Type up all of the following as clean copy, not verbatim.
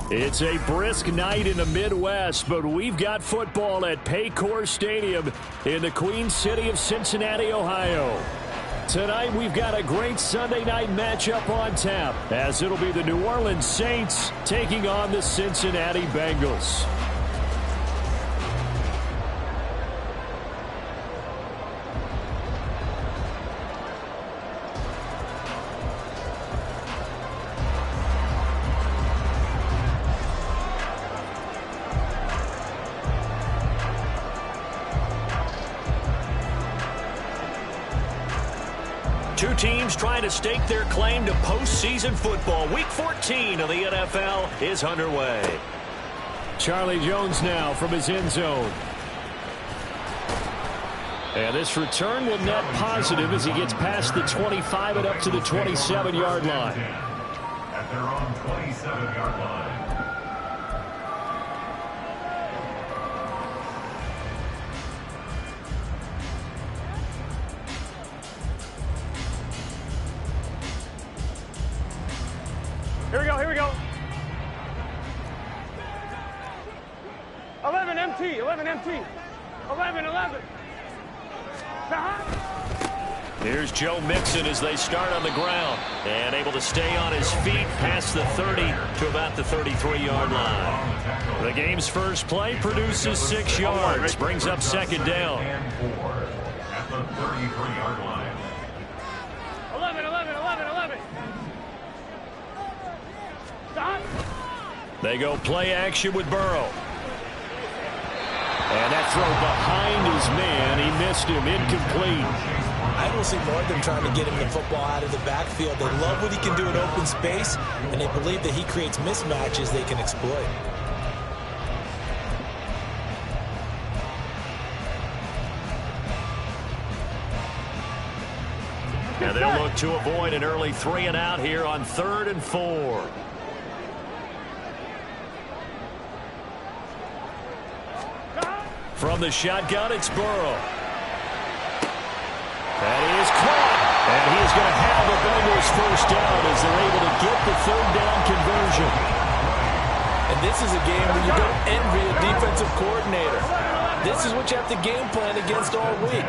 It's a brisk night in the Midwest, but we've got football at Paycor Stadium in the Queen City of Cincinnati, Ohio. Tonight, we've got a great Sunday night matchup on tap, as it'll be the New Orleans Saints taking on the Cincinnati Bengals. Two teams trying to stake their claim to postseason football. Week 14 of the NFL is underway. Charlie Jones now from his end zone. And this return will net positive as he gets past the 25 and up to the 27-yard line. At their own 27-yard line. Here we go, here we go. 11 MT, 11 MT. 11, 11. Here's Joe Mixon as they start on the ground. And able to stay on his feet past the 30 to about the 33-yard line. The game's first play produces 6 yards. Brings up second down. At the 33-yard line. 11, 11, 11, 11. Stop. They go play action with Burrow. And that throw behind his man. He missed him. Incomplete. I don't see more of them trying to get him the football out of the backfield. They love what he can do in open space, and they believe that he creates mismatches they can exploit. And they'll look to avoid an early 3 and out here on 3rd and 4. From the shotgun, it's Burrow. That is caught. And he's going to have the Bengals first down as they're able to get the 3rd down conversion. And this is a game where you don't envy a defensive coordinator. This is what you have to game plan against all week.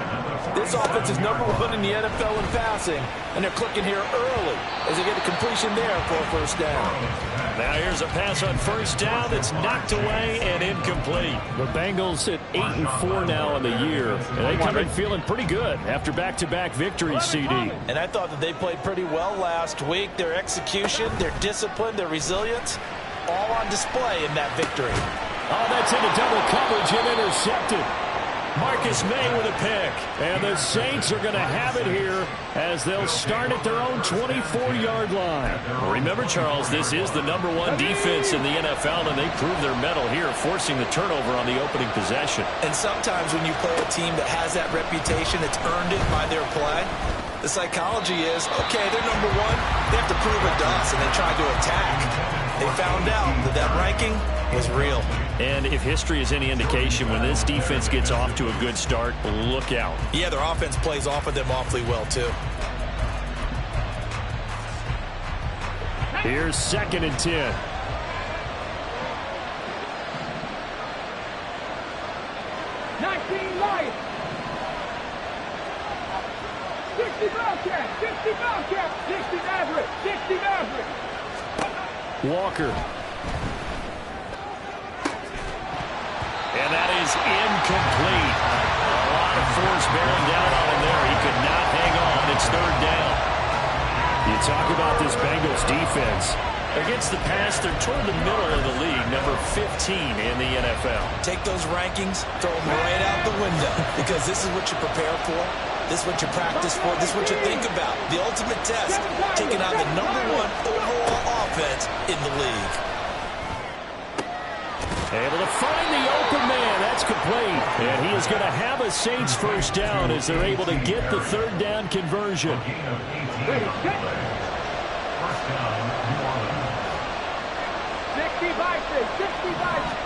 This offense is #1 in the NFL in passing, and they're clicking here early as they get a completion there for a first down. Now here's a pass on first down that's knocked away and incomplete. The Bengals at 8-4 now in the year. And they come in feeling pretty good after back-to-back victories, CD. And I thought that they played pretty well last week. Their execution, their discipline, their resilience, all on display in that victory. Oh, that's into double coverage and intercepted. Marcus May with a pick. And the Saints are going to have it here as they'll start at their own 24-yard line. Remember, Charles, this is the #1 defense in the NFL, and they prove their mettle here, forcing the turnover on the opening possession. And sometimes when you play a team that has that reputation, that's earned it by their play, the psychology is, okay, they're #1, they have to prove it to us, and they try to attack. They found out that that ranking was real. And if history is any indication, when this defense gets off to a good start, look out. Yeah, their offense plays off of them awfully well, too. Here's 2nd and 10. Light. 60 Bellcat, 60 Bellcat, 60 Maverick, 60 Maverick. Walker. And that is incomplete. A lot of force bearing down on him there. He could not hang on. It's 3rd down. You talk about this Bengals defense. Against the pass, they're toward the middle of the league, #15 in the NFL. Take those rankings, throw them right out the window, because this is what you prepare for. This is what you practice for. This is what you think about. The ultimate test, taking on the #1 overall offense in the league. Able to find the open man. That's complete. And he is going to have a Saints first down as they're able to get the 3rd down conversion. First down, New Orleans. 60 Bison, 60 Bison.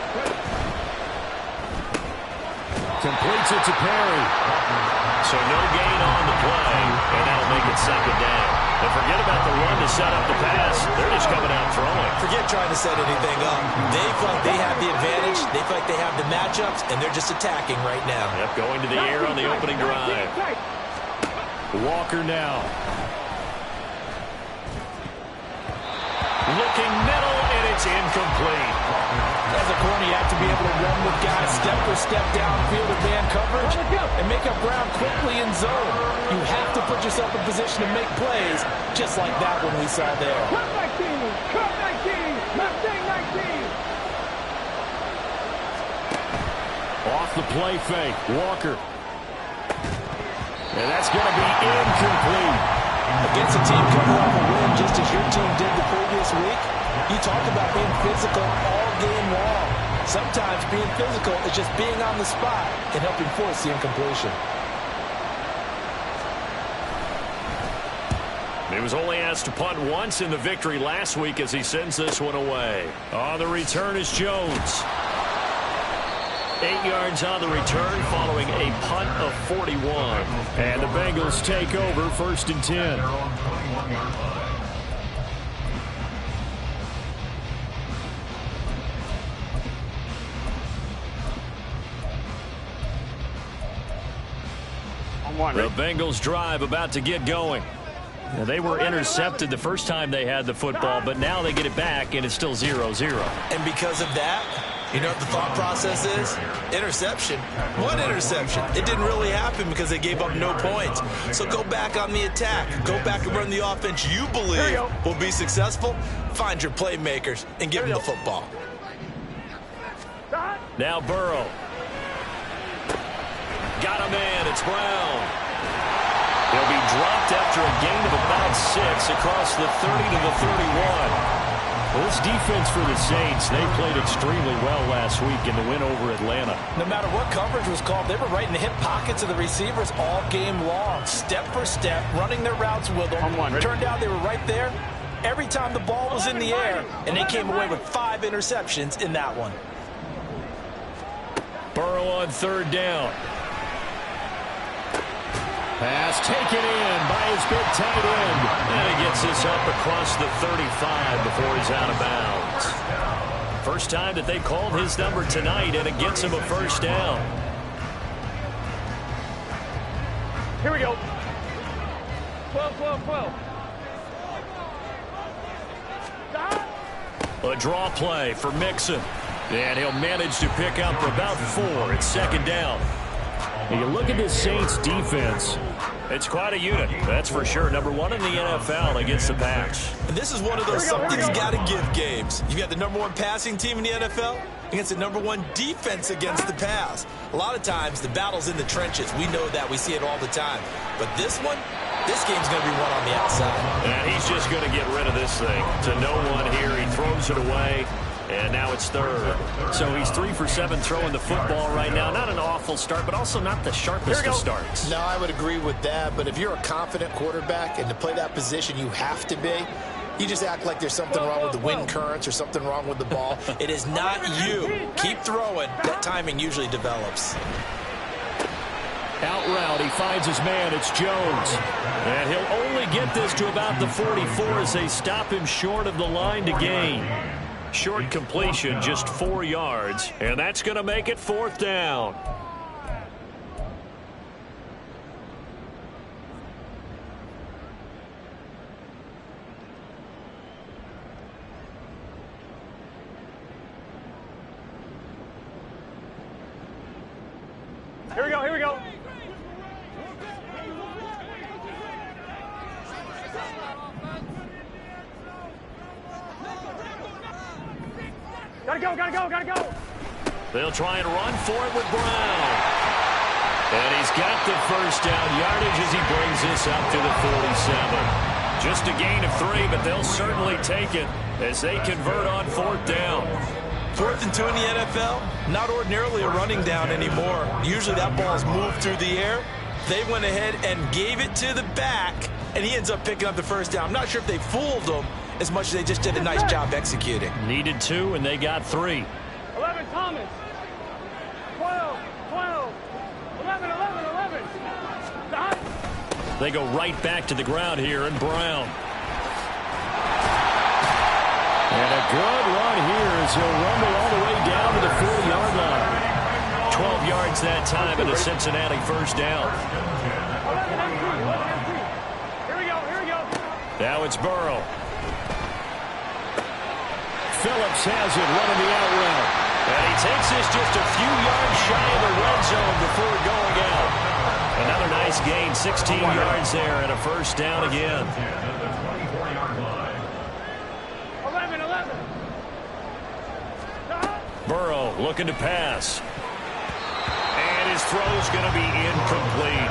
Completes it to Perry. So no gain on the play, and that'll make it 2nd down. And forget about the run to set up the pass. They're just coming out throwing. Forget trying to set anything up. They feel like they have the advantage. They feel like they have the matchups, and they're just attacking right now. Yep, going to the air on the opening drive. Walker now. Looking middle, and it's incomplete. As a corner, you have to be able to run with guys step for step downfield with man coverage and make up ground quickly in zone. You have to put yourself in position to make plays, just like that one we saw there. Cut 19! Cut 19! Mustang 19! Off the play fake. Walker. And that's going to be incomplete. Against a team coming off a win just as your team did the previous week, you talk about being physical all game long. Sometimes being physical is just being on the spot and helping force the incompletion. He was only asked to punt once in the victory last week as he sends this one away. On the return is Jones. 8 yards on the return following a punt of 41. And the Bengals take over 1st and 10. Their own 21-yard line. The Bengals drive about to get going. Now, they were intercepted the first time they had the football, but now they get it back, and it's still 0-0. And because of that, you know what the thought process is? Interception. One interception. It didn't really happen because they gave up no points. So go back on the attack. Go back and run the offense you believe will be successful. Find your playmakers and give them the football. Now Burrow. Got a man. It's Brown. He'll be dropped after a gain of about 6 across the 30 to the 31. Well, this defense for the Saints, they played extremely well last week in the win over Atlanta. No matter what coverage was called, they were right in the hip pockets of the receivers all game long, step for step, running their routes with them. Turned out they were right there every time the ball was in the air, and they came away with 5 interceptions in that one. Burrow on 3rd down. Pass taken in by his big tight end. And he gets this up across the 35 before he's out of bounds. First time that they called his number tonight, and it gets him a 1st down. Here we go. 12, 12, 12. A draw play for Mixon. And he'll manage to pick up for about 4. It's 2nd down. And you look at this Saints defense. It's quite a unit, that's for sure. Number 1 in the NFL against the pass. And this is one of those something's got to give games. You got the number 1 passing team in the NFL against the number 1 defense against the pass. A lot of times, the battle's in the trenches. We know that. We see it all the time. But this one, this game's going to be won on the outside. And he's just going to get rid of this thing. To no one here. He throws it away. And now it's 3rd. So he's 3 for 7 throwing the football right now. Not an awful start, but also not the sharpest of starts. No, I would agree with that. But if you're a confident quarterback and to play that position you have to be, you just act like there's something wrong with the wind currents or something wrong with the ball. It is not you. Keep throwing. That timing usually develops. Out route, he finds his man. It's Jones. And he'll only get this to about the 44 as they stop him short of the line to gain. Short completion, just 4 yards, and that's going to make it 4th down. Here we go, here we go. Gotta go, gotta go, gotta go. They'll try and run for it with Brown. And he's got the 1st down yardage as he brings this up to the 47. Just a gain of 3, but they'll certainly take it as they convert on 4th down. 4th and 2 in the NFL, not ordinarily a running down anymore. Usually that ball's moved through the air. They went ahead and gave it to the back, and he ends up picking up the 1st down. I'm not sure if they fooled him as much as they just did a nice job executing. Needed 2, and they got 3. 11, Thomas. 12, 12. 11, 11, 11. Stop. They go right back to the ground here, and Brown. And a good run here as he'll rumble all the way down to the 40-yard line. 12 yards that time and a Cincinnati first down. Here we go. Now it's Burrow. Phillips has it running the out route. And he takes this just a few yards shy of the red zone before going out. Another nice gain, 16 yards there, and a first down again. 11. Burrow looking to pass. And his throw's going to be incomplete.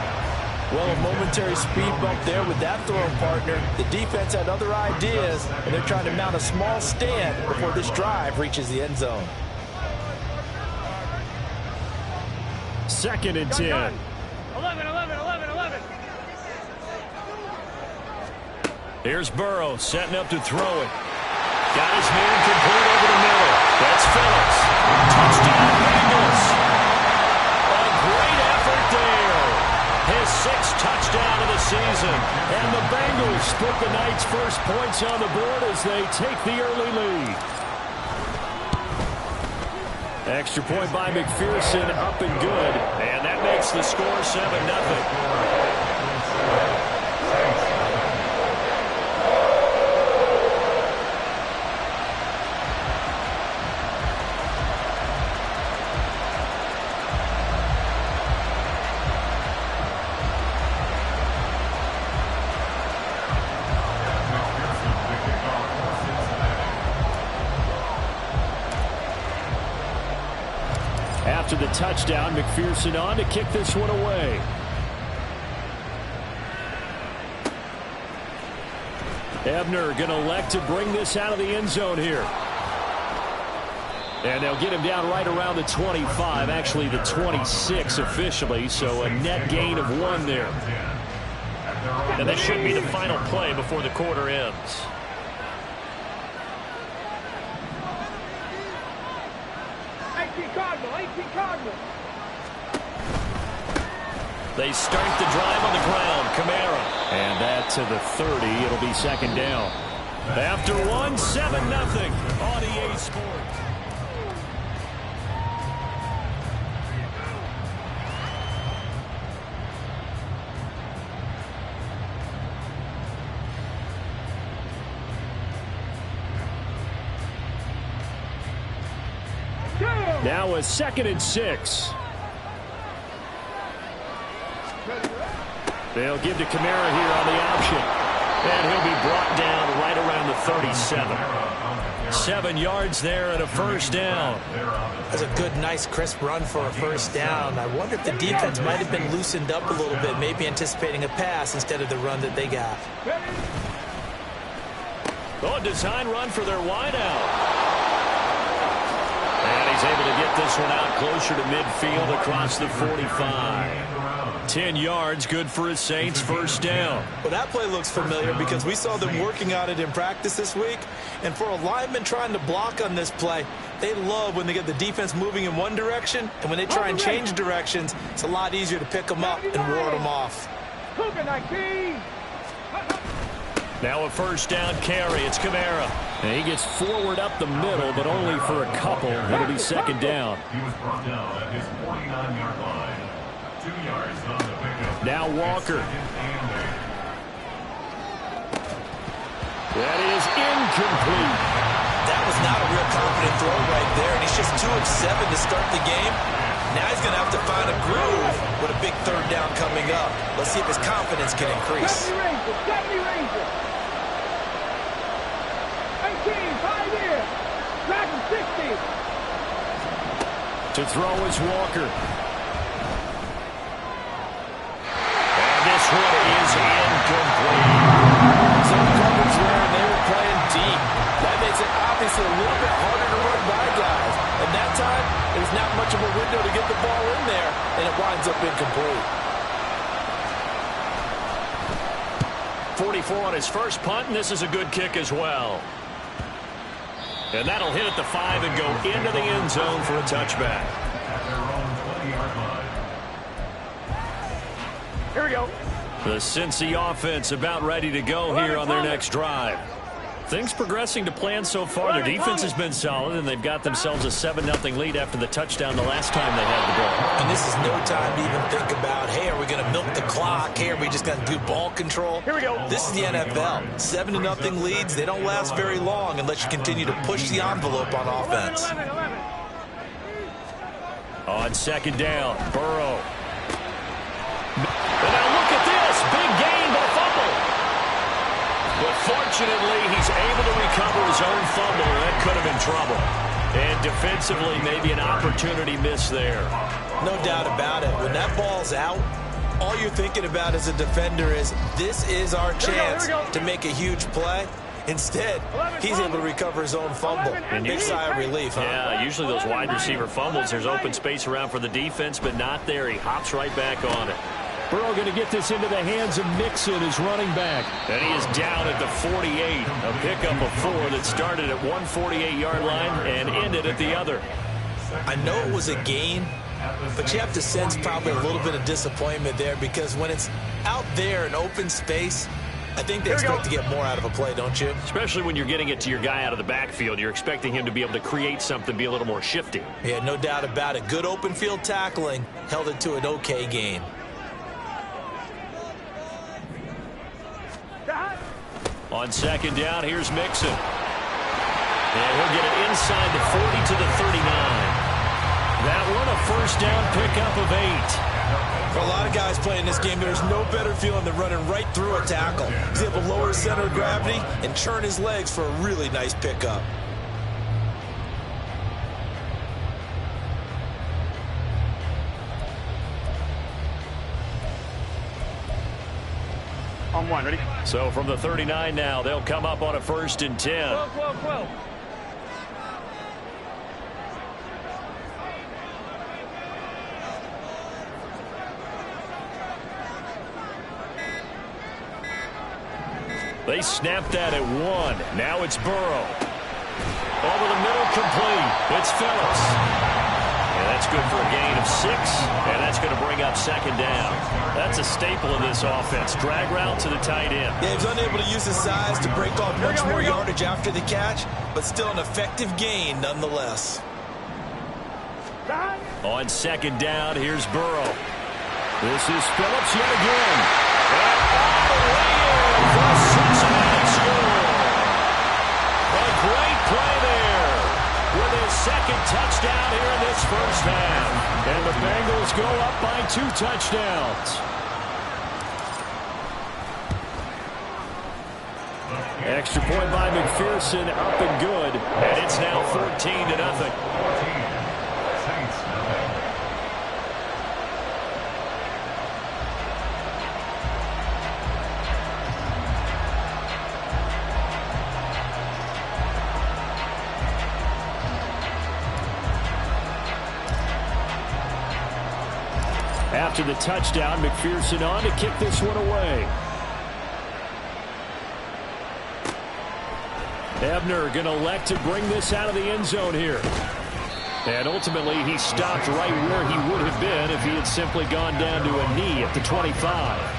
Well, a momentary speed bump there with that throwing partner. The defense had other ideas, and they're trying to mount a small stand before this drive reaches the end zone. 2nd and 10. 11. Here's Burrow setting up to throw it. Got his man complete over the middle. That's Phillips. Touchdown, Bengals. A great effort there. His 6th touchdown of the season. And the Bengals put the night's first points on the board as they take the early lead. Extra point by McPherson, up and good. And that makes the score 7-0. After the touchdown, McPherson on to kick this one away. Ebner going to elect to bring this out of the end zone here. And they'll get him down right around the 25, actually the 26 officially, so a net gain of 1 there. And this should be the final play before the quarter ends. Cardinal. They start the drive on the ground. Kamara. And that to the 30. It'll be 2nd down. After 1, 7-0 on EA Sports. Now a 2nd and 6. They'll give to Kamara here on the option. And he'll be brought down right around the 37. 7 yards there and a first down. That's a good, nice, crisp run for a first down. I wonder if the defense might have been loosened up a little bit, maybe anticipating a pass instead of the run that they got. Oh, design run for their wideout. And he's able to get this one out closer to midfield across the 45. 10 yards, good for his Saints, first down. Well, that play looks familiar because we saw them working on it in practice this week. And for a lineman trying to block on this play, they love when they get the defense moving in one direction. And when they try and change directions, it's a lot easier to pick them up and ward them off. Now a first down carry. It's Kamara. And he gets forward up the middle, but only for a couple. It'll be 2nd down. He was brought down at his 49-yard line. 2 yards on the pickup. Now Walker. That is incomplete. That was not a real confident throw right there, and he's just 2 of 7 to start the game. Now he's going to have to find a groove with a big 3rd down coming up. Let's see if his confidence can increase. 60. To throw is Walker. And this one is incomplete. Some coverage there, and they were playing deep. That makes it obviously a little bit harder to run by guys. And that time, there's not much of a window to get the ball in there, and it winds up incomplete. 44 on his first punt, and this is a good kick as well. And that'll hit at the 5 and go into the end zone for a touchback. Here we go. The Cincy offense about ready to go here on their next drive. Things progressing to plan so far. Their defense has been solid, and they've got themselves a 7-0 lead after the touchdown the last time they had the ball. And this is no time to even think about, hey, are we going to milk the clock? Hey, are we just going to do ball control? Here we go. This is the NFL. 7-0 leads, they don't last very long unless you continue to push the envelope on offense. 11. On second down, Burrow. And now look at this. Big gain, but a fumble. But fortunately, he's able to recover his own fumble. That could have been trouble. And defensively, maybe an opportunity miss there. No doubt about it. When that ball's out, all you're thinking about as a defender is, this is our chance to make a huge play. Instead, he's able to recover his own fumble. And big sigh of relief, huh? Yeah, usually those wide receiver fumbles, there's open space around for the defense, but not there. He hops right back on it. Burrow going to get this into the hands of Mixon, his running back. And he is down at the 48. A pickup of 4 that started at one 48-yard line and ended at the other. I know it was a gain, but you have to sense probably a little bit of disappointment there, because when it's out there in open space, I think they expect to get more out of a play, don't you? Especially when you're getting it to your guy out of the backfield. You're expecting him to be able to create something, be a little more shifty. Yeah, no doubt about it. Good open field tackling held it to an okay gain. On second down, here's Mixon. And he'll get it inside the 40 to the 39. That one a first down pickup of 8. For a lot of guys playing this game, there's no better feeling than running right through a tackle. He's able to lower his center of gravity and churn his legs for a really nice pickup. On one, ready? So from the 39 now, they'll come up on a 1st and 10. 12. They snapped that at 1. Now it's Burrow. Over the middle, complete. It's Phillips. And that's good for a gain of 6. And that's going to bring up second down. That's a staple of this offense. Drag route to the tight end. Yeah, he was unable to use his size to break off much more yardage after the catch, but still an effective gain nonetheless. On second down, here's Burrow. This is Phillips yet again. And all the way in for a Cincinnati score. A great play there with his second touchdown here in this first half. And the Bengals go up by 2 touchdowns. Extra point by McPherson, up and good. And it's now 14-0. After the touchdown, McPherson on to kick this one away. Ebner going to elect to bring this out of the end zone here. And ultimately, he stopped right where he would have been if he had simply gone down to a knee at the 25.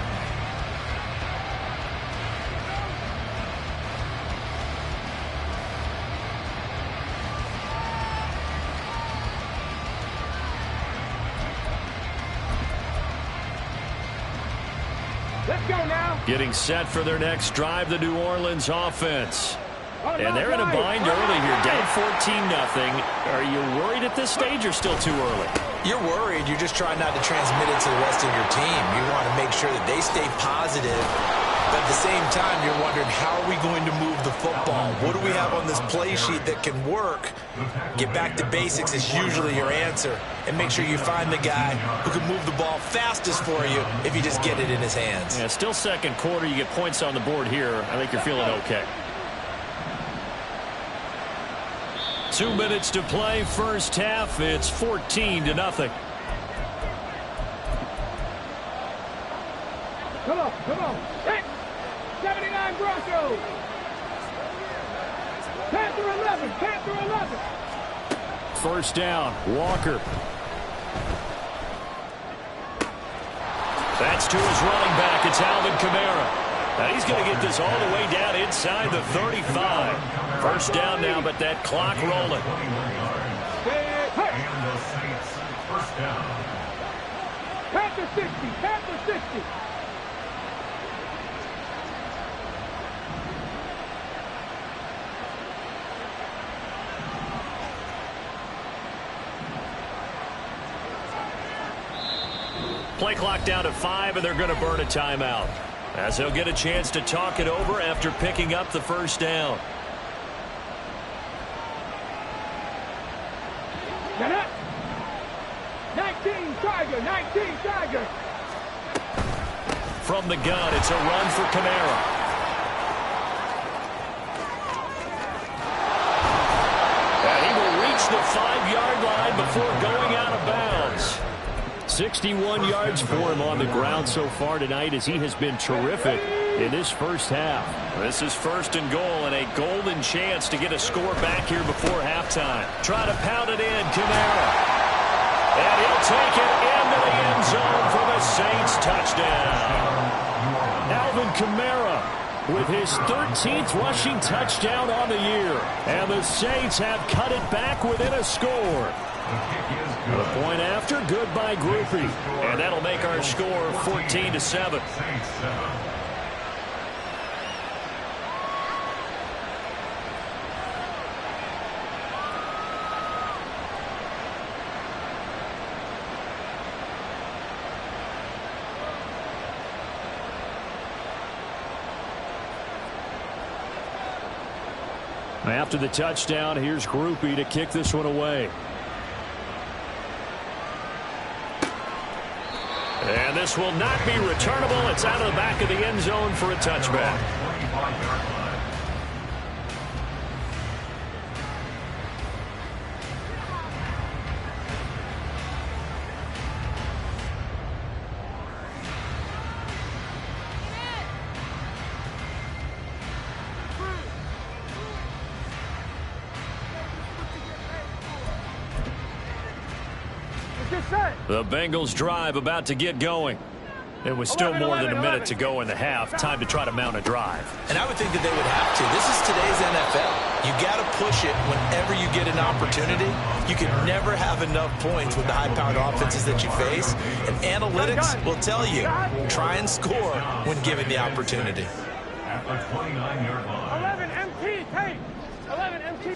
Let's go now. Getting set for their next drive, the New Orleans offense. And they're in a bind early here, down 14-0. Are you worried at this stage or still too early? You're worried. You're just trying not to transmit it to the rest of your team. You want to make sure that they stay positive. But at the same time, you're wondering, how are we going to move the football? What do we have on this play sheet that can work? Get back to basics is usually your answer. And make sure you find the guy who can move the ball fastest for you if you just get it in his hands. Yeah, still second quarter. You get points on the board here. I think you're feeling okay. 2 minutes to play, first half. It's 14-0. Come on. Hey, 79 Broncos. Panther 11. First down, Walker. That's to his running back. It's Alvin Kamara. Now he's going to get this all the way down inside the 35. First down now, but that clock rolling. And the Saints, first down. Panther 60, Panther 60. Play clock down to 5, and they're going to burn a timeout, as they'll get a chance to talk it over after picking up the first down. Get up. 19 Tiger, 19 Tiger. From the gun, it's a run for Kamara. And he will reach the 5-yard line before going out of bounds. 61 yards for him on the ground so far tonight, as he has been terrific in this first half. This is first and goal, and a golden chance to get a score back here before halftime. Try to pound it in, Kamara. And he'll take it into the end zone for the Saints touchdown. Alvin Kamara with his 13th rushing touchdown on the year. And the Saints have cut it back within a score. The point after, good by Groupie. And that'll make our score 14-7. Saints 7. After the touchdown, here's Groupie to kick this one away. And this will not be returnable. It's out of the back of the end zone for a touchback. 25-yard line. The Bengals drive about to get going. It was still more than a minute to go in the half. Time to try to mount a drive. And I would think that they would have to. This is today's NFL. You got to push it whenever you get an opportunity. You can never have enough points with the high-powered offenses that you face. And analytics will tell you, try and score when given the opportunity. At the 29-yard line. 11 MT, tape. 11 MT.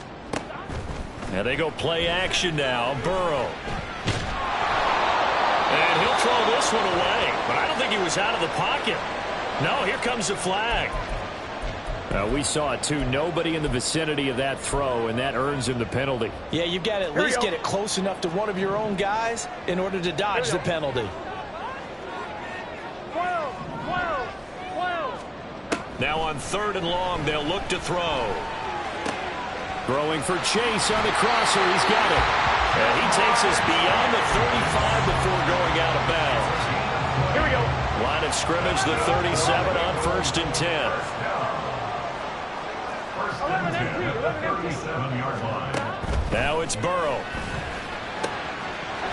And they go play action now. Burrow. And he'll throw this one away. But I don't think he was out of the pocket. No, here comes the flag. We saw it too. Nobody in the vicinity of that throw, and that earns him the penalty. Yeah, you've got to at least get it close enough to one of your own guys in order to dodge the penalty. 12. Now on 3rd and long, they'll look to throw. Throwing for Chase on the crosser. He's got it. And he takes us beyond the 35 before going out of bounds. Here we go. Line of scrimmage, the 37 on 1st and 10. 11 MT, 11 MT. 37-yard line. Now it's Burrow.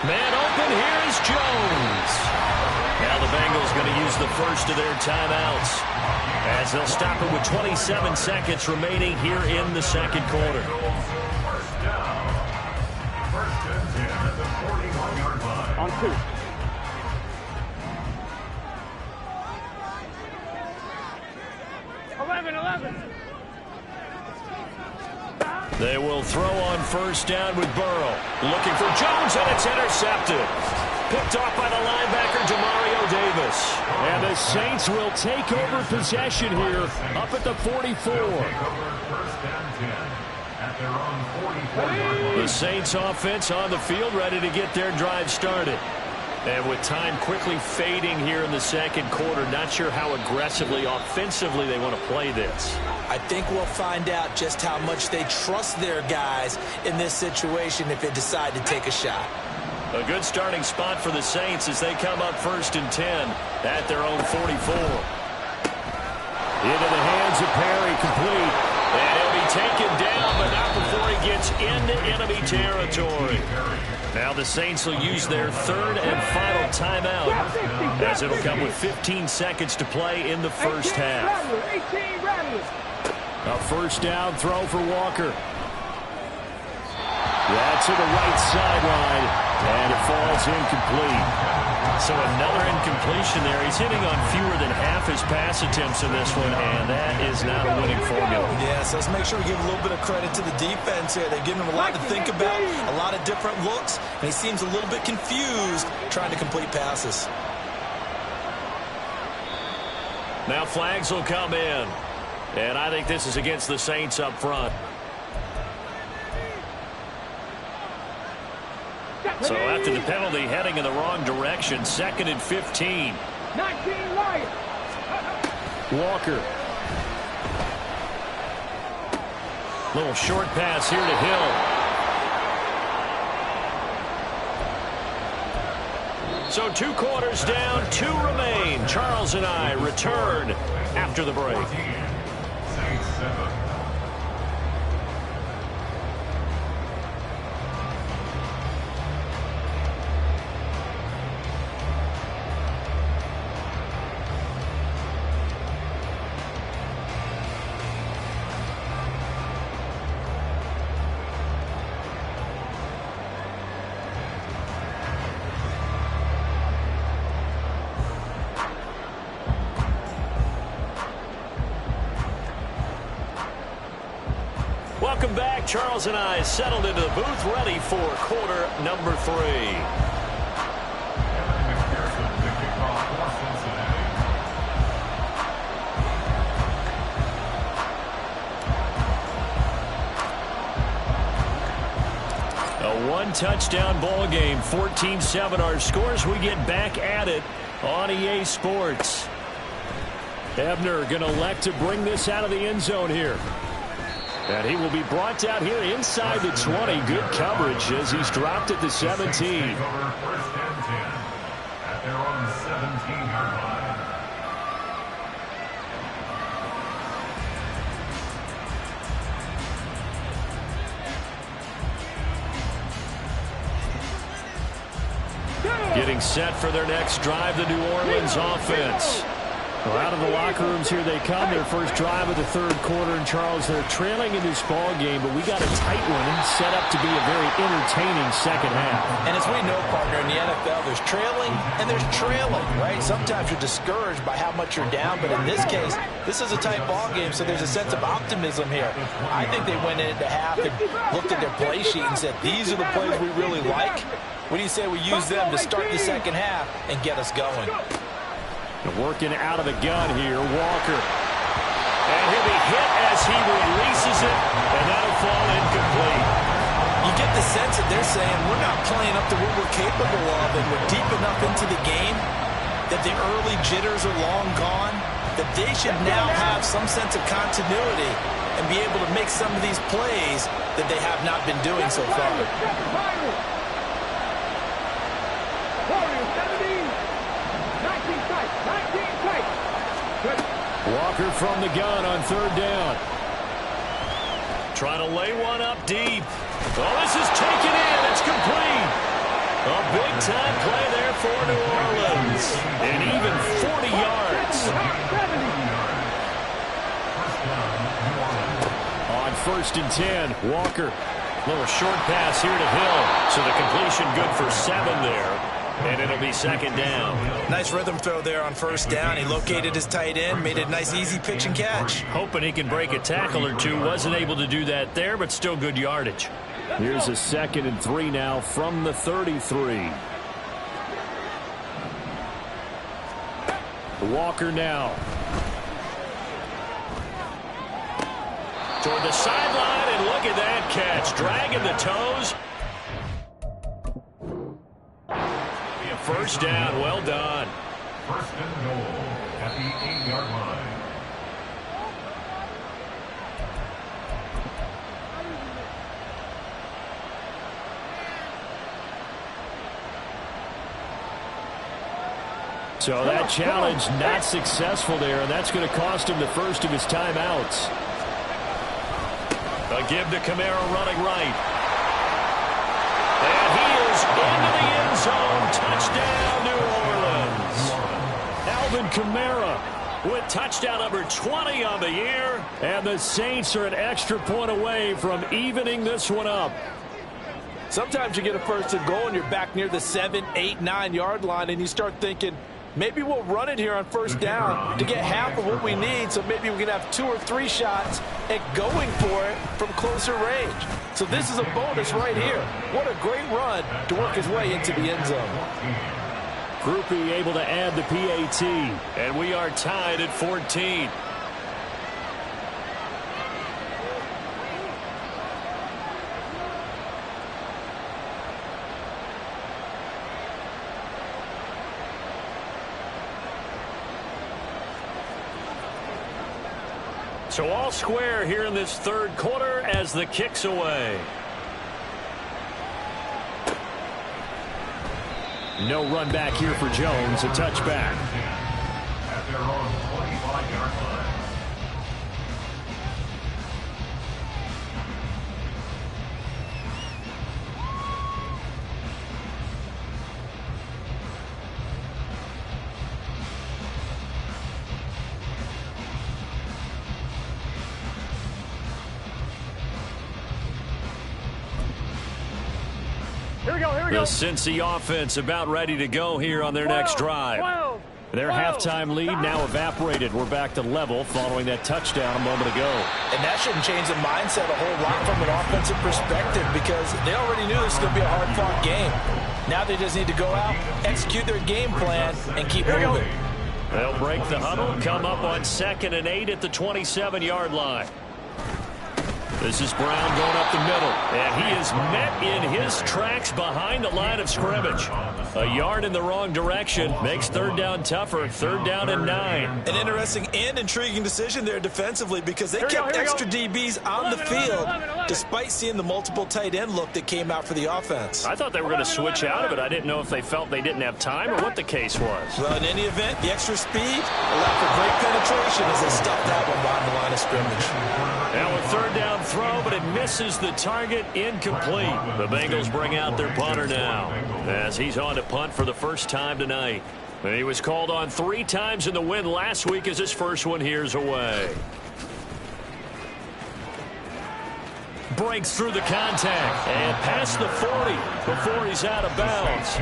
Man open, here's Jones. Now the Bengals going to use the first of their timeouts, as they'll stop it with 27 seconds remaining here in the second quarter. First down. 1st and 10 at the 41-yard line. On 2. They will throw on 1st down with Burrow. Looking for Jones, and it's intercepted. Picked off by the linebacker, Demario Davis. And the Saints will take over possession here up at the 44. Take over 1st and 10 at their own 44-yard line. The Saints offense on the field, ready to get their drive started. And with time quickly fading here in the second quarter, not sure how aggressively, offensively they want to play this. I think we'll find out just how much they trust their guys in this situation if they decide to take a shot. A good starting spot for the Saints as they come up 1st and 10 at their own 44. Into the hands of Perry, complete. And he'll be taken down, but not before he gets into enemy territory. Now the Saints will use their third and final timeout, as it'll come with 15 seconds to play in the first half. A first down throw for Walker. That's to the right sideline, and it falls incomplete. So another incompletion there. He's hitting on fewer than half his pass attempts in this one, and that is not a winning formula. Yes, let's make sure we give a little bit of credit to the defense here. They're giving him a lot to think about, a lot of different looks, and he seems a little bit confused trying to complete passes. Now flags will come in, and I think this is against the Saints up front. So after the penalty, heading in the wrong direction, 2nd and 15. 19 Lions. Walker. Little short pass here to Hill. So 2 quarters down, 2 remain. Charles and I return after the break. Saints 7. Welcome back. Charles and I settled into the booth, ready for quarter number 3. A 1-touchdown ball game, 14-7 our scores. We get back at it on EA Sports. Ebner going to elect to bring this out of the end zone here. And he will be brought down here inside the 20. Good coverage as he's dropped at the 17. First and 10 at their own 17-yard line. Getting set for their next drive, the New Orleans offense. Well, out of the locker rooms here they come. Their first drive of the 3rd quarter. And Charles, they're trailing in this ball game, but we got a tight one set up to be a very entertaining second half. And as we know, partner, in the NFL, there's trailing and there's trailing, right? Sometimes you're discouraged by how much you're down, but in this case, this is a tight ball game, so there's a sense of optimism here. I think they went into half and looked at their play sheet and said, these are the plays we really like. What do you say we use them to start the second half and get us going? Working out of the gun here, Walker. And he'll be hit as he releases it, and that'll fall incomplete. You get the sense that they're saying we're not playing up to what we're capable of, and we're deep enough into the game that the early jitters are long gone, that they should now have some sense of continuity and be able to make some of these plays that they have not been doing so far. Walker from the gun on 3rd down. Trying to lay one up deep. Oh, this is taken in. It's complete. A big-time play there for New Orleans. And even 40 yards. On 1st and 10, Walker. Little short pass here to Hill. So the completion good for 7 there. And it'll be 2nd down. Nice rhythm throw there on 1st down. He located his tight end, made it a nice, easy pitch and catch. Hoping he can break a tackle or two. Wasn't able to do that there, but still good yardage. Here's a 2nd and 3 now from the 33. Walker now. Toward the sideline, and look at that catch. Dragging the toes. First down, well done. First and goal at the 8-yard line. So that challenge not successful there, and that's going to cost him the first of his timeouts. A give to Kamara running right. And he is into the end zone. Touchdown, New Orleans. Alvin Kamara with touchdown number 20 on the year. And the Saints are an extra point away from evening this one up. Sometimes you get a first and goal and you're back near the 7, 8, 9-yard line, and you start thinking, maybe we'll run it here on first down to get half of what we need, so maybe we can have 2 or 3 shots at going for it from closer range. So this is a bonus right here. What a great run to work his way into the end zone. Groupie able to add the PAT. And we are tied at 14. So all square here in this third quarter as the kick's away. No run back here for Jones. A touchback. At their own 25-yard line. The Cincy offense about ready to go here on their next drive. Their halftime lead now evaporated. We're back to level following that touchdown a moment ago. And that shouldn't change the mindset a whole lot from an offensive perspective, because they already knew this was going to be a hard-fought game. Now they just need to go out, execute their game plan, and keep moving. They'll break the huddle, come up on 2nd and 8 at the 27-yard line. This is Brown going up the middle, and he is met in his tracks behind the line of scrimmage. A yard in the wrong direction makes third down tougher. 3rd down and 9. An interesting and intriguing decision there defensively, because they kept extra DBs on the field despite seeing the multiple tight end look that came out for the offense. I thought they were going to switch out of it. I didn't know if they felt they didn't have time or what the case was. Well, in any event, the extra speed allowed for great penetration as they stuffed that one behind the line of scrimmage. Now a 3rd down throw, but it misses the target. Incomplete. The Bengals bring out their punter now as he's on to punt for the first time tonight. And he was called on 3 times in the win last week as his first one here's away. Breaks through the contact and past the 40 before he's out of bounds.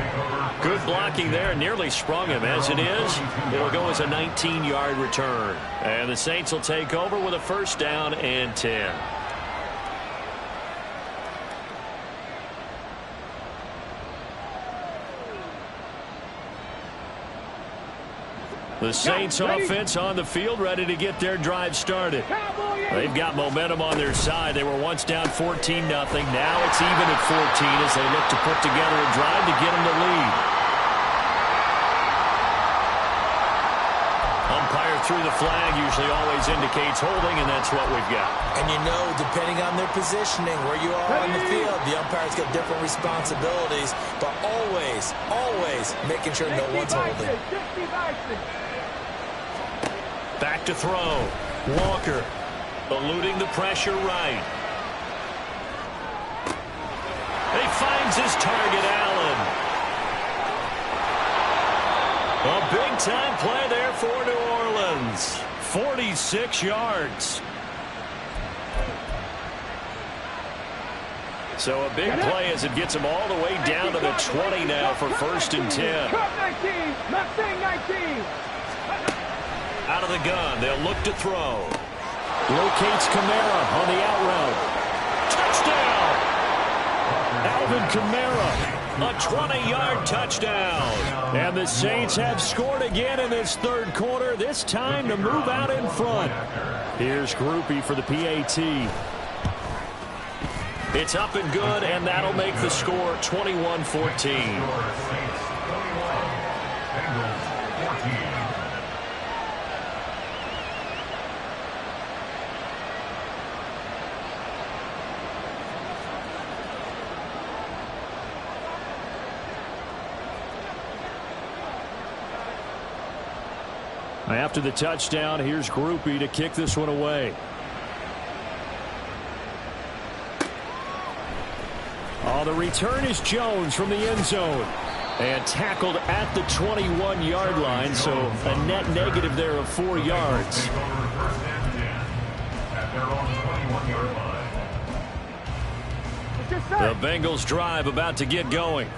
Good blocking there. Nearly sprung him. As it is, it'll go as a 19-yard return. And the Saints will take over with a 1st down and 10. The Saints offense on the field, ready to get their drive started. They've got momentum on their side. They were once down 14-0. Now it's even at 14 as they look to put together a drive to get them the lead. Umpire through the flag usually always indicates holding, and that's what we've got. And you know, depending on their positioning, where you are on the field, the umpires get different responsibilities, but always, always making sure no one's holding. Back to throw. Walker eluding the pressure right. He finds his target, Allen. A big-time play there for New Orleans. 46 yards. So a big play as it gets him all the way down to the 20 now for 1st and 10. Out of the gun, they'll look to throw. Locates Kamara on the out route. Touchdown! Alvin Kamara. A 20-yard touchdown. And the Saints have scored again in this third quarter, this time to move out in front. Here's Groupie for the PAT. It's up and good, and that'll make the score 21-14. After the touchdown, here's Groupie to kick this one away. On the return is Jones from the end zone. And tackled at the 21-yard line, so a net negative there of 4 yards. The Bengals drive about to get going.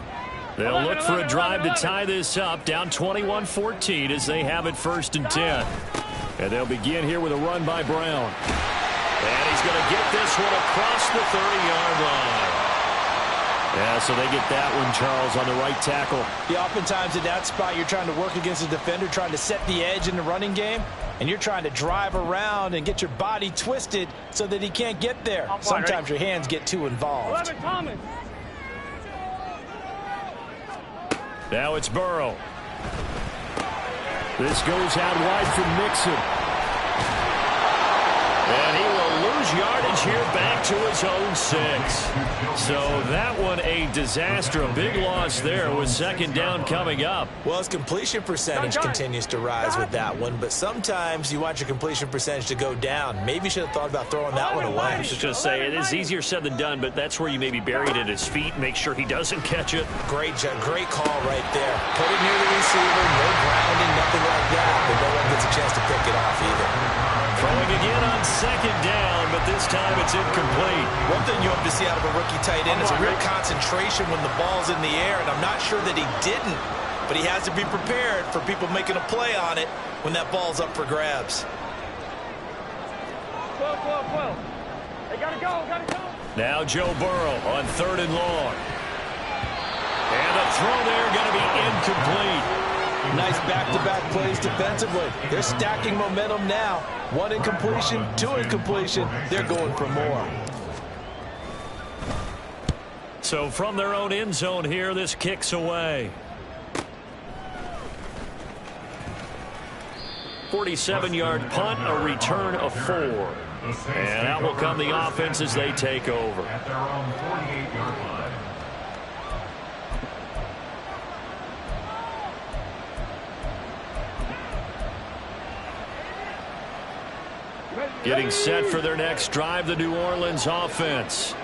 They'll look for a drive to tie this up, down 21-14 as they have it 1st and 10. And they'll begin here with a run by Brown. And he's going to get this one across the 30-yard line. Yeah, so they get that one, Charles, on the right tackle. Yeah, oftentimes in that spot, you're trying to work against a defender, trying to set the edge in the running game, and you're trying to drive around and get your body twisted so that he can't get there. Sometimes your hands get too involved. Now it's Burrow. This goes out wide from Mixon. And he will lose yardage here back to his own 6. So that one a disaster. A big loss there with 2nd down coming up. Well, his completion percentage continues to rise with that one, but sometimes you want your completion percentage to go down. Maybe you should have thought about throwing that one away. I was just going to say, it is easier said than done, but that's where you maybe bury it at his feet, make sure he doesn't catch it. Great call right there. Put it near the receiver, no grounding, nothing like that, but no one gets a chance to pick it off either. Throwing again on 2nd down, but this time it's incomplete. One thing you hope to see out of a rookie tight end is a real concentration when the ball's in the air, and I'm not sure that he didn't, but he has to be prepared for people making a play on it when that ball's up for grabs. 12. They gotta go. Now Joe Burrow on 3rd and long. And the throw there going to be incomplete. Nice back-to-back plays defensively. They're stacking momentum now. 1 incompletion, 2 incompletion. They're going for more. So from their own end zone here, this kicks away. 47-yard punt, a return of 4. And out will come the offense as they take over. At their own 48-yard line. Getting set for their next drive, the New Orleans offense.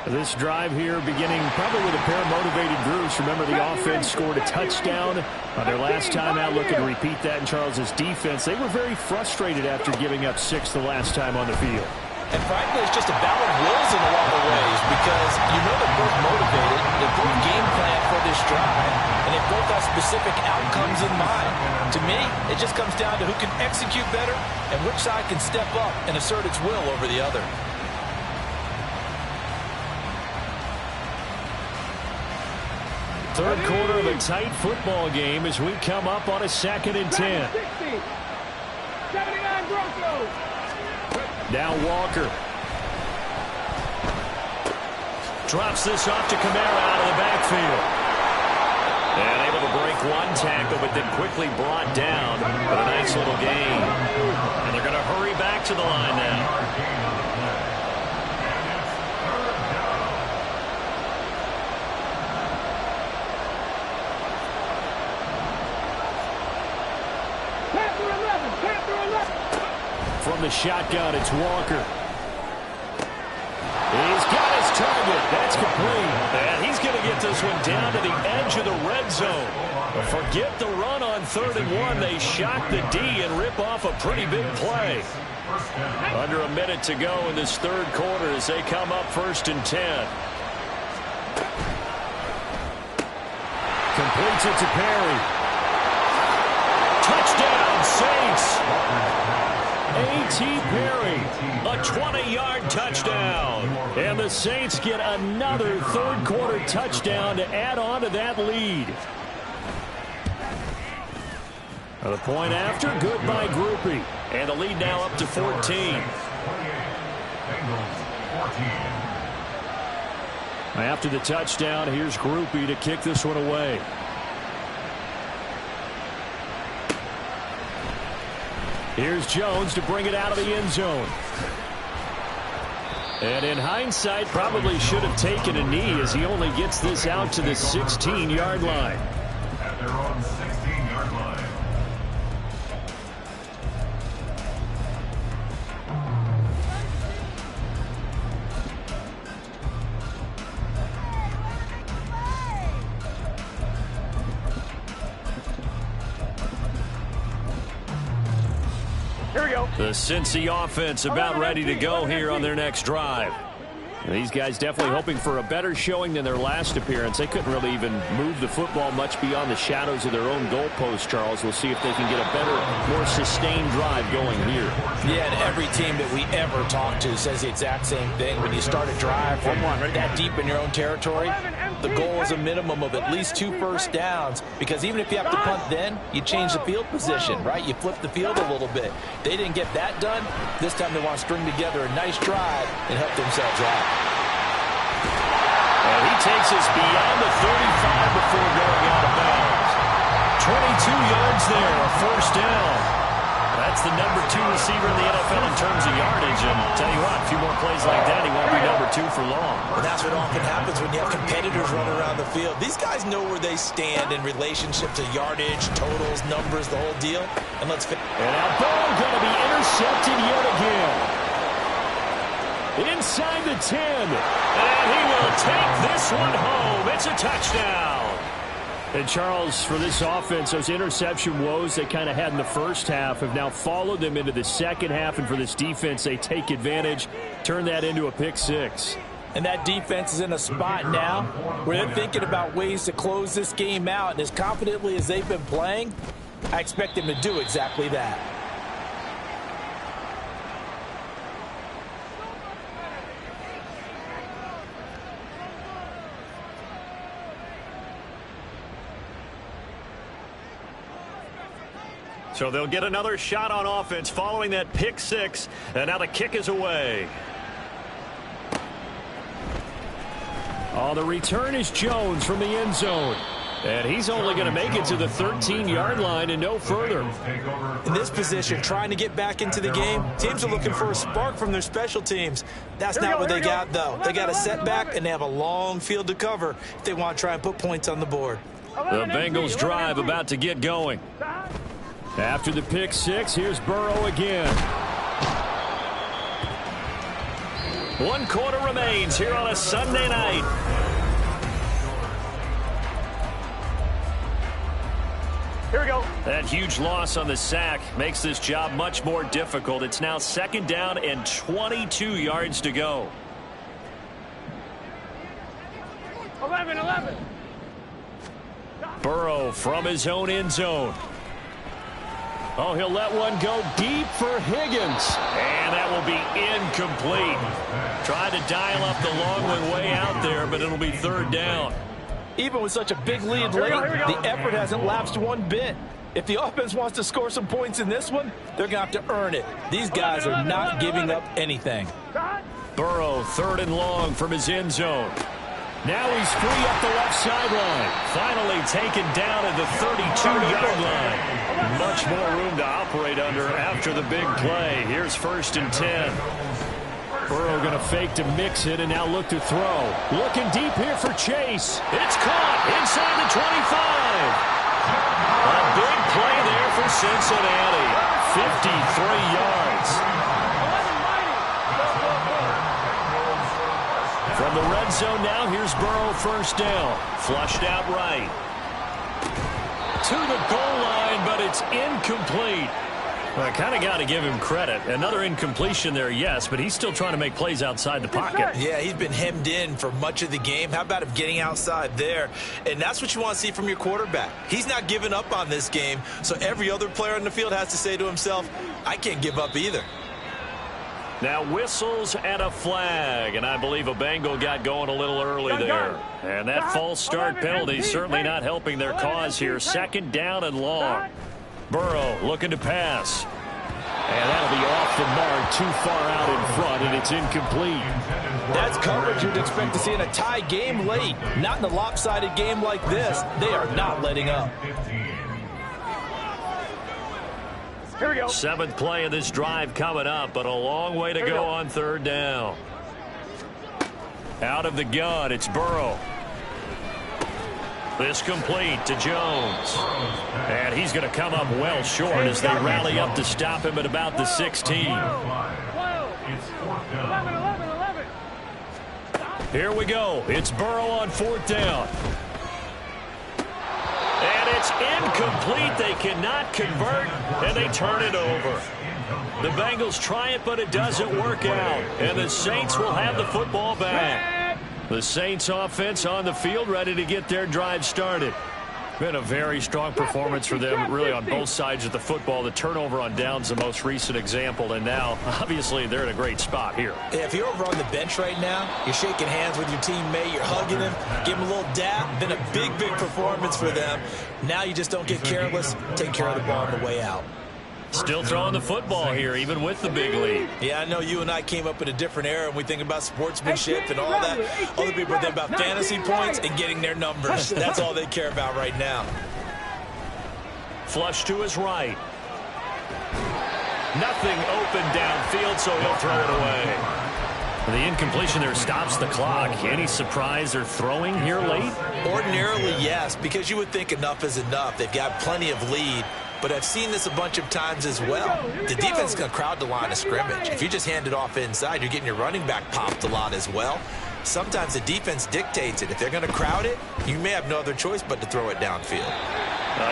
This drive here beginning probably with a pair of motivated groups. Remember, the offense scored a touchdown on their last time out. Looking to repeat that in Charles's defense. They were very frustrated after giving up 6 the last time on the field. And frankly, it's just a battle of wills in a lot of ways because you know they're both motivated, they're both game planned for this drive, and they both have specific outcomes in mind. To me, it just comes down to who can execute better and which side can step up and assert its will over the other. Third quarter of a tight football game as we come up on a 2nd and 10. 79 Broncos. Now Walker. Drops this off to Kamara out of the backfield. And able to break one tackle, but then quickly brought down. But a nice little gain. And they're going to hurry back to the line now. From the shotgun, it's Walker. He's got his target. That's complete. And he's going to get this one down to the edge of the red zone. Forget the run on 3rd and 1. They shock the D and rip off a pretty big play. Under a minute to go in this 3rd quarter as they come up 1st and 10. Completes it to Perry. Touchdown, Saints. A.T. Perry. A 20-yard touchdown. And the Saints get another 3rd quarter touchdown to add on to that lead. The point after, good by Groupie. And the lead now up to 14. After the touchdown, here's Groupie to kick this one away. Here's Jones to bring it out of the end zone. And in hindsight, probably should have taken a knee as he only gets this out to the 16-yard line. At their own 16-yard line. The Cincy offense about ready to go here on their next drive. These guys definitely hoping for a better showing than their last appearance. They couldn't really even move the football much beyond the shadows of their own goalpost, Charles. We'll see if they can get a better, more sustained drive going here. Yeah, and every team that we ever talk to says the exact same thing. When you start a drive from that deep in your own territory, the goal is a minimum of at least 2 first downs, because even if you have to punt then, you change the field position, right? You flip the field a little bit. They didn't get that done. This time they want to string together a nice drive and help themselves out. And he takes us beyond the 35 before going out of bounds. 22 yards there, a first down. That's the number 2 receiver in the NFL in terms of yardage. And tell you what, a few more plays like that, he won't be number 2 for long. And that's what often happens when you have competitors running around the field. These guys know where they stand in relationship to yardage, totals, numbers, the whole deal. And let's finish. And now ball going to be intercepted yet again. Inside the 10. And he will take this one home. It's a touchdown. And Charles, for this offense, those interception woes they kind of had in the first half have now followed them into the second half. And for this defense, they take advantage, turn that into a pick 6. And that defense is in a spot now where they're thinking about ways to close this game out. And as confidently as they've been playing, I expect them to do exactly that. So they'll get another shot on offense following that pick 6. And now the kick is away. Oh, the return is Jones from the end zone. And he's only going to make it to the 13-yard line and no further. In this position, trying to get back into the game, teams are looking for a spark from their special teams. That's not what they got, though. They got a setback, and they have a long field to cover if they want to try and put points on the board. The Bengals drive about to get going. After the pick 6, here's Burrow again. 1 quarter remains here on a Sunday night. Here we go. That huge loss on the sack makes this job much more difficult. It's now 2nd down and 22 yards to go. 11. Burrow from his own end zone. Oh, he'll let one go deep for Higgins. And that will be incomplete. Tried to dial up the long one way out there, but it'll be 3rd down. Even with such a big lead late, the effort hasn't lapsed one bit. If the offense wants to score some points in this one, they're going to have to earn it. These guys are not giving up anything. Burrow, 3rd and long from his end zone. Now he's free up the left sideline. Finally taken down at the 32-yard line. Much more room to operate under after the big play. Here's 1st and 10. Burrow going to fake to mix it and now look to throw. Looking deep here for Chase. It's caught inside the 25. A big play there for Cincinnati. 53 yards. From the red zone now, here's Burrow 1st down. Flushed out right. To the goal line, but it's incomplete. Well, I kind of got to give him credit. Another incompletion there, yes, but he's still trying to make plays outside the pocket. Yeah, he's been hemmed in for much of the game. How about him getting outside there? And that's what you want to see from your quarterback. He's not giving up on this game, so every other player on the field has to say to himself, I can't give up either. Now whistles and a flag, and I believe a Bengal got going a little early there. And that false start penalty certainly not helping their cause here. 2nd down and long. Burrow looking to pass. And that'll be off the mark, too far out in front, and it's incomplete. That's coverage you'd expect to see in a tie game late. Not in a lopsided game like this. They are not letting up. Here we go. 7th play of this drive coming up, but a long way to go on 3rd down. Out of the gun, it's Burrow. This complete to Jones. And he's going to come up well short as they rally up to stop him at about the 16. 11. Here we go. It's Burrow on 4th down. And it's incomplete. They cannot convert, and they turn it over. The Bengals try it, but it doesn't work out. And the Saints will have the football back. The Saints offense on the field, ready to get their drive started. Been a very strong performance for them, really, on both sides of the football. The turnover on downs, the most recent example, and now, obviously, they're in a great spot here. Yeah, if you're over on the bench right now, you're shaking hands with your teammate, you're hugging him, give him a little dap. Been a big, big performance for them. Now you just don't get careless. Take care of the ball on the way out. Still throwing the football here, even with the big lead. Yeah, I know you and I came up in a different era, and we think about sportsmanship and all that. Other people think about fantasy points and getting their numbers. That's all they care about right now. Flush to his right. Nothing open downfield, so he'll throw it away. The incompletion there stops the clock. Any surprise they're throwing here late? Ordinarily, yes, because you would think enough is enough. They've got plenty of lead. But I've seen this a bunch of times as well. The defense is going to crowd the line of scrimmage. If you just hand it off inside, you're getting your running back popped a lot as well. Sometimes the defense dictates it. If they're going to crowd it, you may have no other choice but to throw it downfield.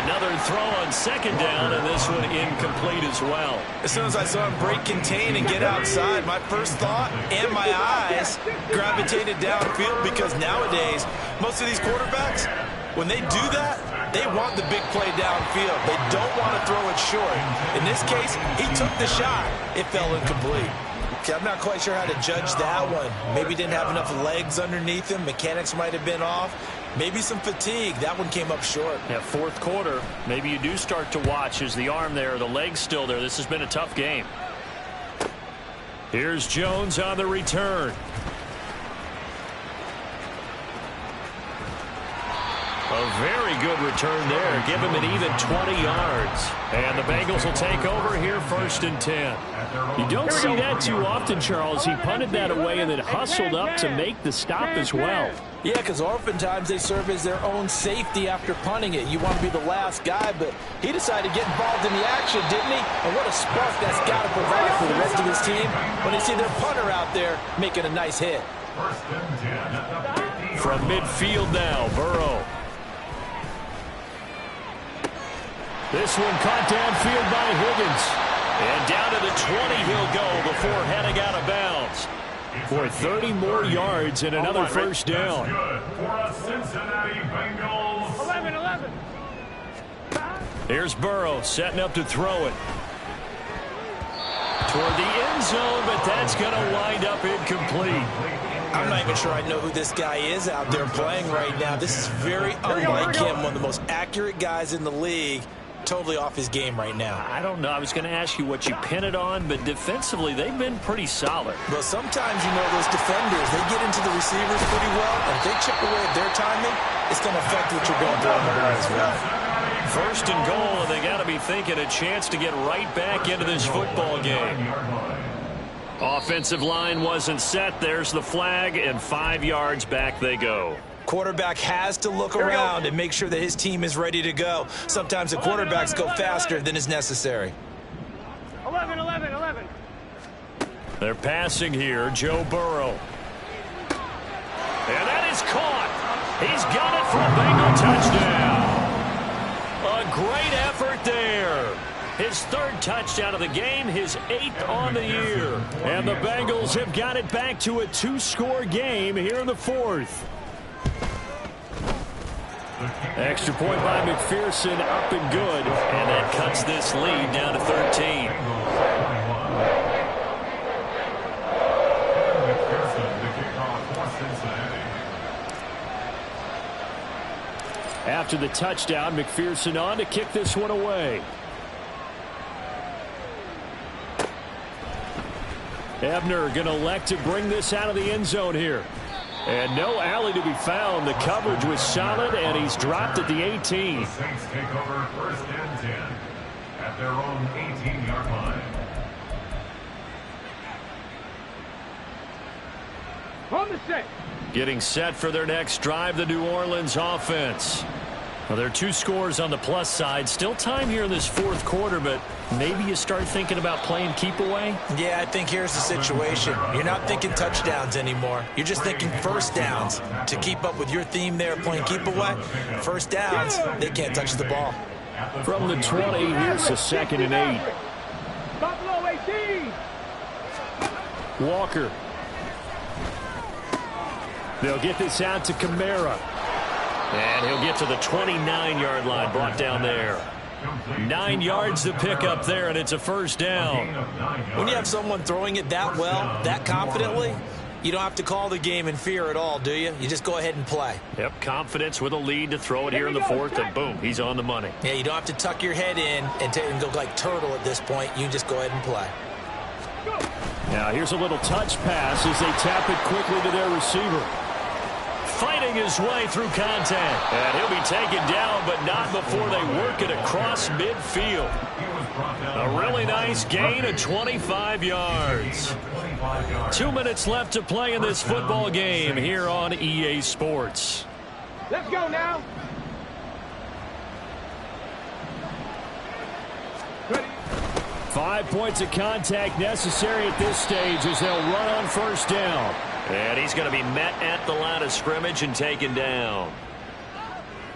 Another throw on second down, and this one incomplete as well. As soon as I saw him break contain and get outside, my first thought and my eyes gravitated downfield, because nowadays, most of these quarterbacks, when they do that, they want the big play downfield. They don't want to throw it short. In this case, he took the shot. It fell incomplete. Okay, I'm not quite sure how to judge that one. Maybe didn't have enough legs underneath him. Mechanics might have been off. Maybe some fatigue. That one came up short. Yeah, fourth quarter, maybe you do start to watch. Is the arm there, the leg's still there? This has been a tough game. Here's Jones on the return. A very good return there. Give him an even 20 yards. And the Bengals will take over here, 1st and 10. You don't see that too often, Charles. He punted that away and then hustled up to make the stop as well. Yeah, because oftentimes they serve as their own safety after punting it. You want to be the last guy, but he decided to get involved in the action, didn't he? And what a spark that's got to provide for the rest of his team when they see their punter out there making a nice hit. From midfield now, Burrow. This one caught downfield by Higgins. And down to the 20 he'll go before heading out of bounds. For 30 more yards and another first down. Cincinnati Bengals. 11-11. Here's Burrow setting up to throw it. Toward the end zone, but that's going to wind up incomplete. I'm not even sure I know who this guy is out there playing right now. This is very unlike him, one of the most accurate guys in the league. Totally off his game right now. I don't know. I was going to ask you what you pin it on, but defensively, they've been pretty solid. Well, sometimes, you know, those defenders, they get into the receivers pretty well, and if they chip away at their timing, it's going to affect what you're going to do on the ball as well. 1st and goal, and they got to be thinking a chance to get right back into this football game. Offensive line wasn't set. There's the flag, and 5 yards back they go. Quarterback has to look around and make sure that his team is ready to go. Sometimes the quarterbacks go faster than is necessary. 11-11-11. They're passing here, Joe Burrow. And that is caught. He's got it for a Bengal touchdown. A great effort there. His 3rd touchdown of the game, his 8th on the year. And the Bengals have got it back to a 2-score game here in the 4th. Extra point by McPherson, up and good. And that cuts this lead down to 13. After the touchdown, McPherson on to kick this one away. Ebner going to elect to bring this out of the end zone here. And no alley to be found. The coverage was solid, and he's dropped at the 18. The Saints take over 1st and 10 at their own 18-yard line. On the set. Getting set for their next drive, the New Orleans offense. Well, there are 2 scores on the plus side. Still time here in this fourth quarter, but maybe you start thinking about playing keep away? Yeah, I think here's the situation. You're not thinking touchdowns anymore. You're just thinking first downs. To keep up with your theme there, playing keep away, first downs, they can't touch the ball. From the 20, here's a 2nd and 8. Buffalo 18. Walker. They'll get this out to Kamara. And he'll get to the 29-yard line, brought down there. 9 yards to pick up there, and it's a first down. When you have someone throwing it that well, that confidently, you don't have to call the game in fear at all, do you? You just go ahead and play. Yep, confidence with a lead to throw it here in the fourth, and boom, he's on the money. Yeah, you don't have to tuck your head in and go like turtle at this point. You just go ahead and play. Now here's a little touch pass as they tap it quickly to their receiver. Fighting his way through contact. And he'll be taken down, but not before they work it across midfield. A really nice gain of 25 yards. 2 minutes left to play in this football game here on EA Sports. Let's go now. Ready. 5 points of contact necessary at this stage as they'll run on first down. And he's going to be met at the line of scrimmage and taken down.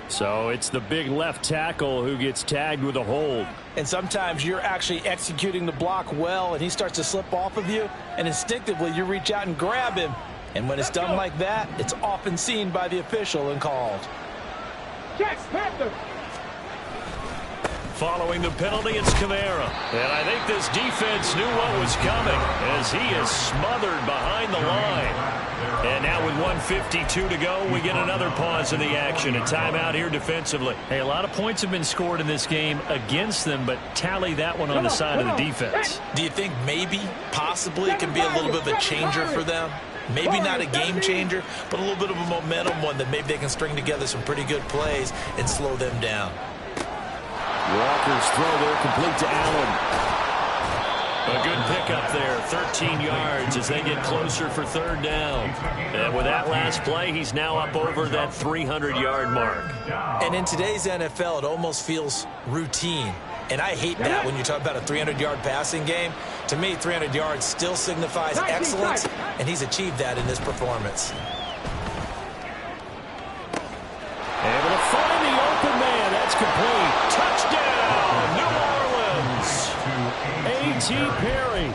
So it's the big left tackle who gets tagged with a hold. And sometimes you're actually executing the block well, and he starts to slip off of you, and instinctively you reach out and grab him. And when it's done like that, it's often seen by the official and called. Check, Panther. Following the penalty, it's Kamara. And I think this defense knew what was coming as he is smothered behind the line. And now with 1:52 to go, we get another pause in the action. A timeout here defensively. Hey, a lot of points have been scored in this game against them, but tally that one on the side of the defense. Do you think maybe, possibly, it can be a little bit of a changer for them? Maybe not a game changer, but a little bit of a momentum one that maybe they can string together some pretty good plays and slow them down. Walker's throw there complete to Allen. A good pickup there, 13 yards as they get closer for third down. And with that last play, he's now up over that 300-yard mark. And in today's NFL, it almost feels routine. And I hate that when you talk about a 300-yard passing game. To me, 300 yards still signifies excellence, and he's achieved that in this performance. Able to find the open man. That's complete. Touchdown, New Orleans. A.T. Perry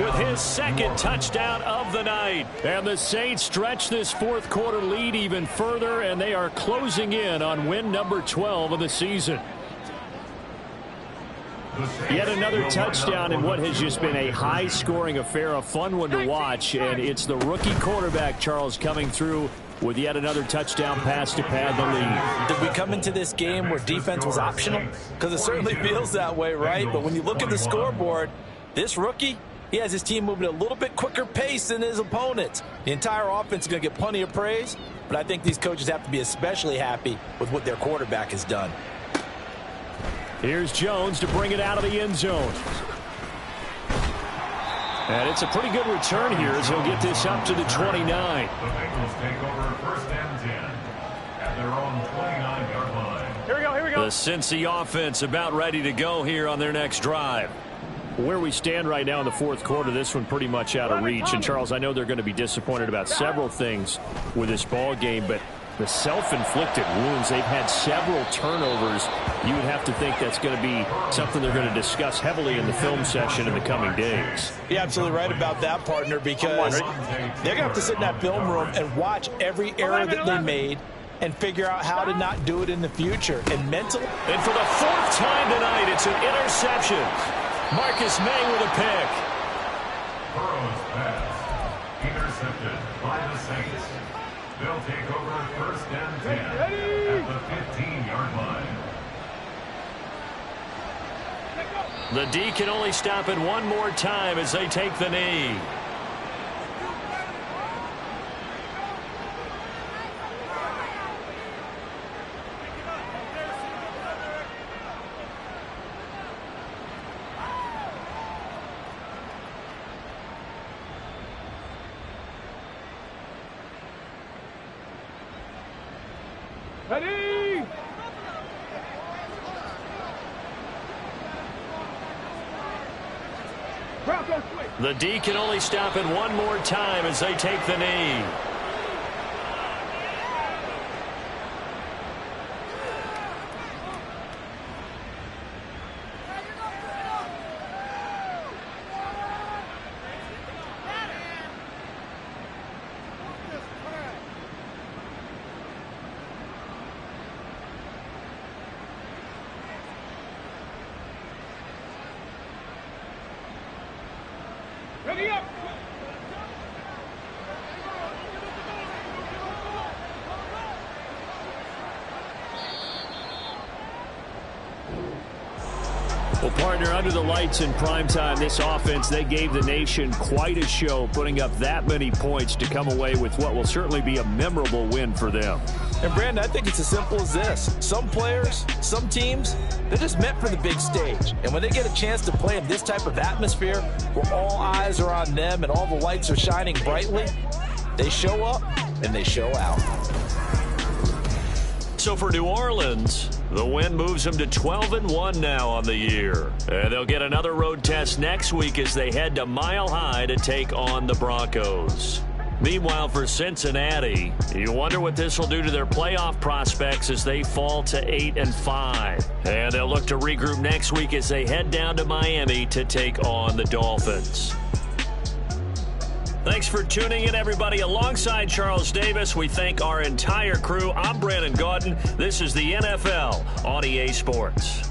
with his second touchdown of the night. And the Saints stretch this fourth quarter lead even further, and they are closing in on win number 12 of the season. Yet another touchdown in what has just been a high-scoring affair, a fun one to watch. And it's the rookie quarterback, Charles, coming through with yet another touchdown pass to pad the lead. Did we come into this game where defense was optional? Because it certainly feels that way, right? But when you look at the scoreboard, this rookie, he has his team moving at a little bit quicker pace than his opponents. The entire offense is going to get plenty of praise, but I think these coaches have to be especially happy with what their quarterback has done. Here's Jones to bring it out of the end zone. And it's a pretty good return here as he'll get this up to the 29. The Bengals take over first and 10 at their own 29-yard line. Here we go, here we go. The Cincy offense about ready to go here on their next drive. Where we stand right now in the fourth quarter, this one pretty much out of reach. And, Charles, I know they're going to be disappointed about several things with this ball game, but the self-inflicted wounds, they've had several turnovers. You would have to think that's going to be something they're going to discuss heavily in the film session in the coming days. You're absolutely right about that, partner, because they're going to have to sit in that film room and watch every error that they made and figure out how to not do it in the future. And mental. And for the fourth time tonight, it's an interception. Marcus May with a pick. Burrow's pass intercepted by the Saints. They'll take over first and 10 at the 15-yard line. The D can only stop it one more time as they take the knee. Ready? The D can only stop it one more time as they take the knee. Ready up. Well, partner, under the lights in primetime, this offense, they gave the nation quite a show, putting up that many points to come away with what will certainly be a memorable win for them. And, Brandon, I think it's as simple as this. Some players, some teams, they're just meant for the big stage. And when they get a chance to play in this type of atmosphere where all eyes are on them and all the lights are shining brightly, they show up and they show out. So for New Orleans, the win moves them to 12-1 now on the year. And they'll get another road test next week as they head to Mile High to take on the Broncos. Meanwhile, for Cincinnati, you wonder what this will do to their playoff prospects as they fall to 8-5. And they'll look to regroup next week as they head down to Miami to take on the Dolphins. Thanks for tuning in, everybody. Alongside Charles Davis, we thank our entire crew. I'm Brandon Gaudin. This is the NFL on EA Sports.